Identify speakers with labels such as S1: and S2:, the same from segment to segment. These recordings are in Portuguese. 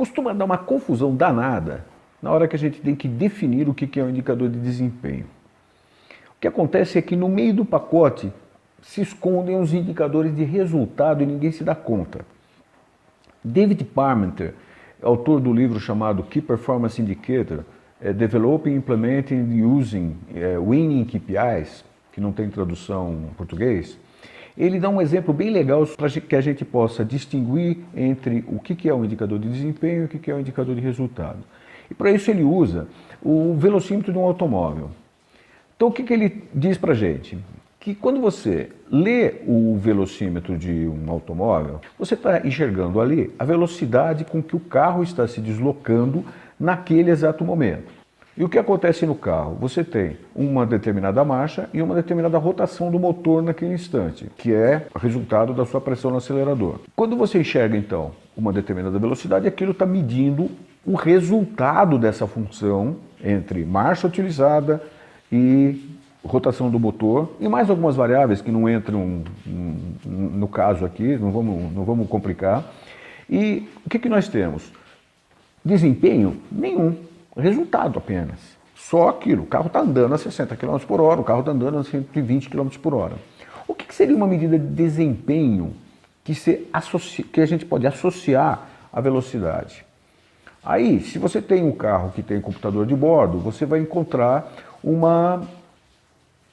S1: Costuma dar uma confusão danada na hora que a gente tem que definir o que é um indicador de desempenho. O que acontece é que no meio do pacote se escondem os indicadores de resultado e ninguém se dá conta. David Parmenter, autor do livro chamado Key Performance Indicator, Developing, Implementing and Using Winning KPIs, que não tem tradução em português, ele dá um exemplo bem legal para que a gente possa distinguir entre o que é um indicador de desempenho e o que é um indicador de resultado. E para isso ele usa o velocímetro de um automóvel. Então o que ele diz para a gente? Que quando você lê o velocímetro de um automóvel, você está enxergando ali a velocidade com que o carro está se deslocando naquele exato momento. E o que acontece no carro? Você tem uma determinada marcha e uma determinada rotação do motor naquele instante, que é o resultado da sua pressão no acelerador. Quando você enxerga, então, uma determinada velocidade, aquilo está medindo o resultado dessa função entre marcha utilizada e rotação do motor e mais algumas variáveis que não entram no caso aqui, não vamos complicar. E o que nós temos? Desempenho? Nenhum. Resultado apenas. Só aquilo. O carro está andando a 60 km por hora, o carro está andando a 120 km por hora. O que seria uma medida de desempenho que a gente pode associar à velocidade? Aí, se você tem um carro que tem computador de bordo, você vai encontrar uma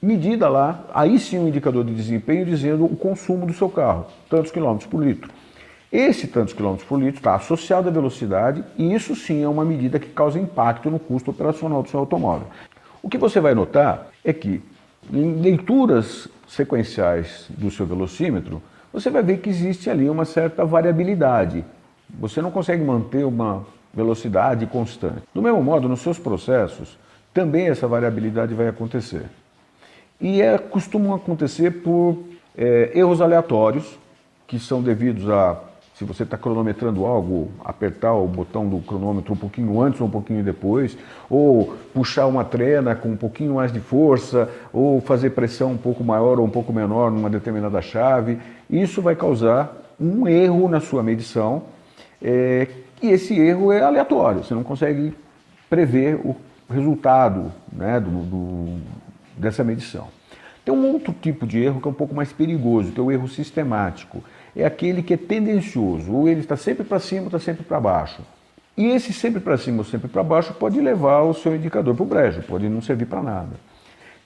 S1: medida lá, aí sim um indicador de desempenho dizendo o consumo do seu carro, tantos quilômetros por litro. Esse tantos quilômetros por litro está associado à velocidade e isso sim é uma medida que causa impacto no custo operacional do seu automóvel. O que você vai notar é que em leituras sequenciais do seu velocímetro, você vai ver que existe ali uma certa variabilidade. Você não consegue manter uma velocidade constante. Do mesmo modo, nos seus processos, também essa variabilidade vai acontecer. E costumam acontecer por erros aleatórios, que são devidos a, se você está cronometrando algo, apertar o botão do cronômetro um pouquinho antes ou um pouquinho depois, ou puxar uma trena com um pouquinho mais de força, ou fazer pressão um pouco maior ou um pouco menor numa determinada chave. Isso vai causar um erro na sua medição, e esse erro é aleatório, você não consegue prever o resultado, né, dessa medição. Tem um outro tipo de erro que é um pouco mais perigoso, que é o erro sistemático. É aquele que é tendencioso, ou ele está sempre para cima ou está sempre para baixo. E esse sempre para cima ou sempre para baixo pode levar o seu indicador para o brejo, pode não servir para nada.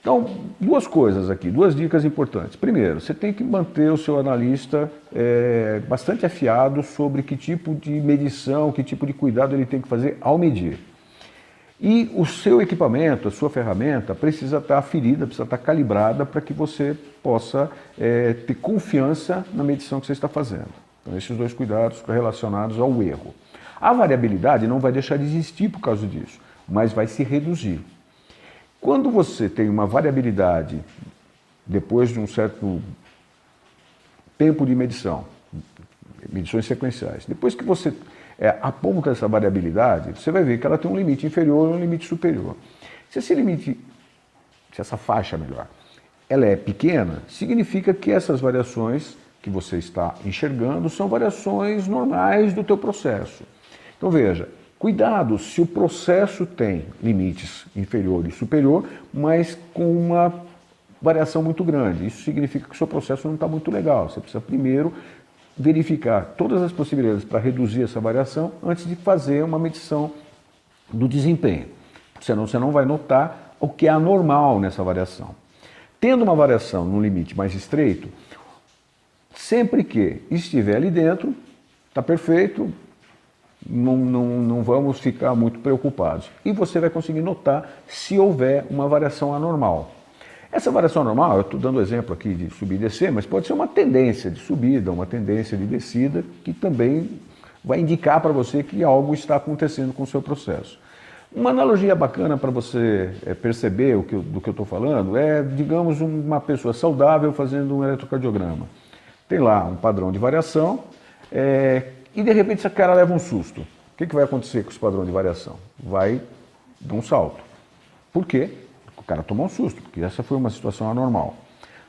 S1: Então, duas coisas aqui, duas dicas importantes. Primeiro, você tem que manter o seu analista bastante afiado sobre que tipo de medição, que tipo de cuidado ele tem que fazer ao medir. E o seu equipamento, a sua ferramenta, precisa estar aferida, precisa estar calibrada para que você possa ter confiança na medição que você está fazendo. Então, esses dois cuidados relacionados ao erro. A variabilidade não vai deixar de existir por causa disso, mas vai se reduzir. Quando você tem uma variabilidade, depois de um certo tempo de medição, medições sequenciais, depois que você aponta essa variabilidade, você vai ver que ela tem um limite inferior e um limite superior. Se essa faixa, melhor, ela é pequena, significa que essas variações que você está enxergando são variações normais do teu processo. Então veja, cuidado se o processo tem limites inferior e superior, mas com uma variação muito grande. Isso significa que o seu processo não está muito legal. Você precisa primeiro verificar todas as possibilidades para reduzir essa variação antes de fazer uma medição do desempenho. Senão você não vai notar o que é anormal nessa variação. Tendo uma variação num limite mais estreito, sempre que estiver ali dentro, está perfeito, não vamos ficar muito preocupados. E você vai conseguir notar se houver uma variação anormal. Essa variação anormal, eu estou dando exemplo aqui de subir e descer, mas pode ser uma tendência de subida, uma tendência de descida, que também vai indicar para você que algo está acontecendo com o seu processo. Uma analogia bacana para você perceber do que eu estou falando é, digamos, uma pessoa saudável fazendo um eletrocardiograma. Tem lá um padrão de variação, e de repente esse cara leva um susto. O que vai acontecer com esse padrão de variação? Vai dar um salto. Por quê? O cara tomou um susto, porque essa foi uma situação anormal.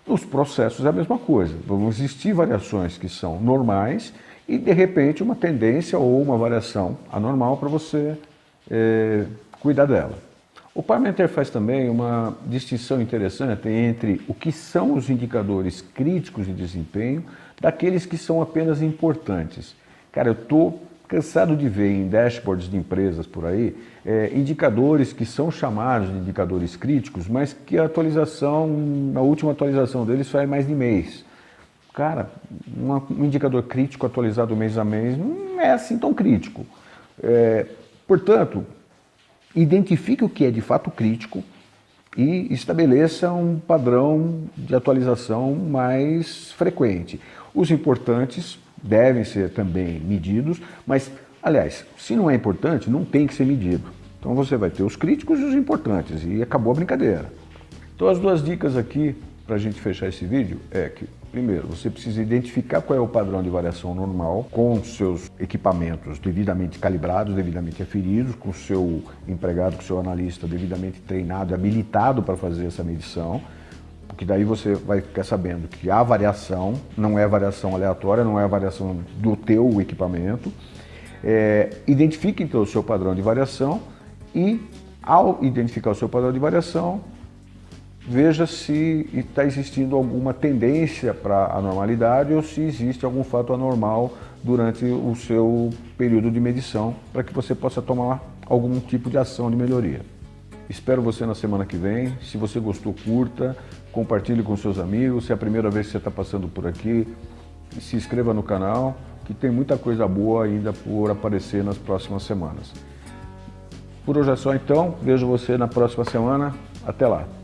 S1: Nos processos é a mesma coisa. Vão existir variações que são normais e de repente uma tendência ou uma variação anormal para você cuidar dela. O Parmenter faz também uma distinção interessante entre o que são os indicadores críticos de desempenho daqueles que são apenas importantes. Cara, eu estou cansado de ver em dashboards de empresas por aí, indicadores que são chamados de indicadores críticos, mas que a última atualização deles faz mais de mês. Cara, um indicador crítico atualizado mês a mês não é assim tão crítico. Portanto, identifique o que é de fato crítico e estabeleça um padrão de atualização mais frequente. Os importantes devem ser também medidos, mas, aliás, se não é importante, não tem que ser medido. Então você vai ter os críticos e os importantes e acabou a brincadeira. Então as duas dicas aqui para a gente fechar esse vídeo é que, primeiro, você precisa identificar qual é o padrão de variação normal com seus equipamentos devidamente calibrados, devidamente aferidos, com o seu empregado, com o seu analista devidamente treinado e habilitado para fazer essa medição, porque daí você vai ficar sabendo que há variação, não é variação aleatória, não é a variação do teu equipamento. Identifique então o seu padrão de variação e, ao identificar o seu padrão de variação, veja se está existindo alguma tendência para a normalidade ou se existe algum fato anormal durante o seu período de medição, para que você possa tomar algum tipo de ação de melhoria. Espero você na semana que vem. Se você gostou, curta, compartilhe com seus amigos. Se é a primeira vez que você está passando por aqui, se inscreva no canal, que tem muita coisa boa ainda por aparecer nas próximas semanas. Por hoje é só então, vejo você na próxima semana. Até lá!